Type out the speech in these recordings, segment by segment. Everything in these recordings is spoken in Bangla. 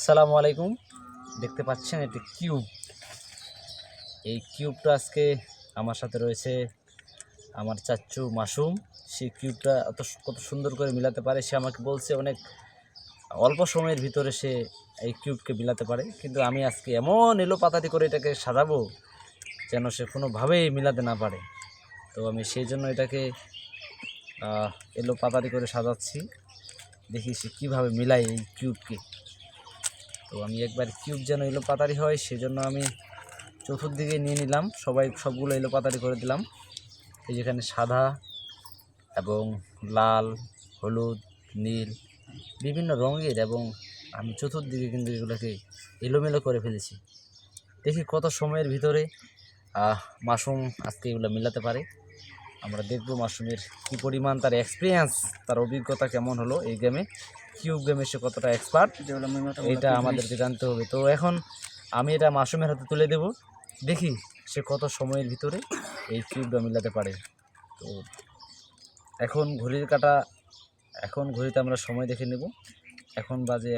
আসসালামু আলাইকুম। দেখতে পাচ্ছেন এটি কিউব। এই কিউবটা আজকে আমার সাথে রয়েছে আমার চাচ্চু মাসুম। সেই কিউবটা কত সুন্দর করে মিলাতে পারে। সে আমাকে বলছে অনেক অল্প সময়ের ভিতরে সে এই কিউবকে মিলাতে পারে, কিন্তু আমি আজকে এমন এলোপাতাড়ি করে এটাকে সাজাবো যেন সে কোনোভাবেই মিলাতে না পারে। তো আমি সেই জন্য এটাকে এলোপাতাড়ি করে সাজাচ্ছি, দেখি সে কীভাবে মিলায় এই কিউবকে। তো আমি একবার কিউব যেন এলোপাতাড়ি হয় সেজন্য আমি চতুর্দিকে নিয়ে নিলাম, সবগুলো এলোপাতাড়ি করে দিলাম। এই যেখানে সাদা এবং লাল, হলুদ, নীল বিভিন্ন রঙের, এবং আমি চতুর্দিকে কিন্তু এগুলোকে এলোমেলো করে ফেলেছি। দেখি কত সময়ের ভিতরে মাশরুম আজকে এগুলো মিলাতে পারে। আমরা দেখব মাশরুমের কী পরিমাণ তার এক্সপিরিয়েন্স, তার অভিজ্ঞতা কেমন হলো এই গেমে, কিউব গেমে সে কতটা এক্সপার্ট, এটা আমাদেরকে জানতে হবে। তো এখন আমি এটা মাশরুমের হাতে তুলে দেব, দেখি সে কত সময়ের ভিতরে এই কিউবটা মিলাতে পারে। তো এখন ঘড়িতে আমরা সময় দেখে নেব। এখন বাজে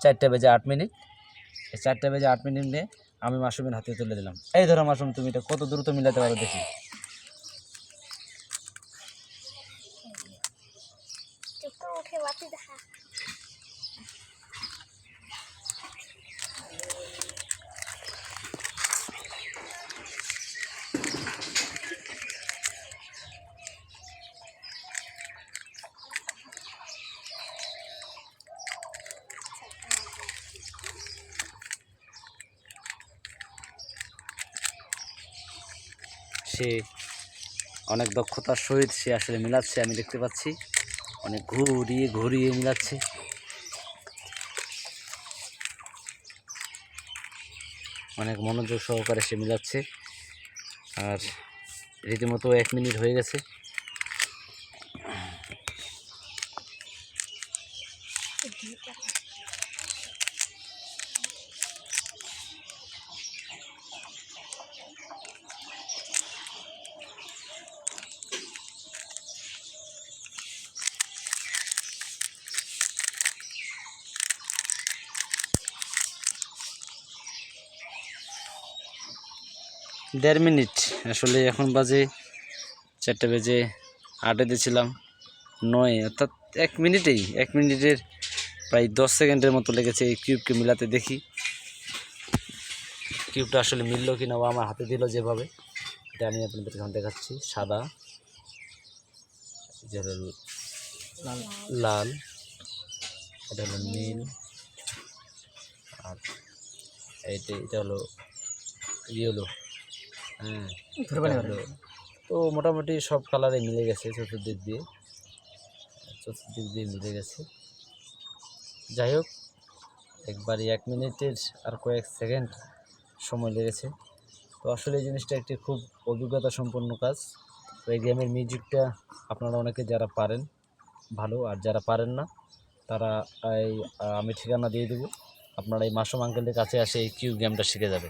4:08। এই 4:08 নিয়ে আমি মাশরুমের হাতে তুলে দিলাম। এই ধরো মাশরুম, তুমি এটা কত দ্রুত মিলাতে পারো দেখি। সে অনেক দক্ষতার সহিত সে আসলে মিলাচ্ছে, আমি দেখতে পাচ্ছি অনেক ঘুরিয়ে মিলাচ্ছে। অনেক মনোযোগ সহকারে সে মিলাচ্ছে, আর রীতিমতো 1 মিনিট হয়ে গেছে। দেড় মিনিট, আসলে এখন বাজে 4:08 দিয়েছিলাম 9, অর্থাৎ 1 মিনিটের প্রায় 10 সেকেন্ডের মতো লেগেছে এই কিউবকে মিলাতে। দেখি কিউবটা আসলে মিলল কিনা। ও আমার হাতে দিল যেভাবে, এটা আমি আপনাদের এখন দেখাচ্ছি। সাদা, এটা হলো লাল, এটা হলো নীল, আর এটা হলো ইয়েলো। তো মোটামুটি সব কালারে মিলে গেছে, চতুর্দিক দিয়ে মিলে গেছে। যাই হোক, একবারই 1 মিনিটের আর কয়েক সেকেন্ড সময় লেগেছে। তো আসলে এই জিনিসটা একটি খুব অভিজ্ঞতা সম্পন্ন কাজ। তো এই গেমের মিউজিকটা আপনারা অনেকে যারা পারেন ভালো, আর যারা পারেন না তারা আমি ঠিকানা দিয়ে দেবো, আপনারা এই মাসুম আঙ্কেলের কাছে আসে এই কিউব গেমটা শিখে যাবে।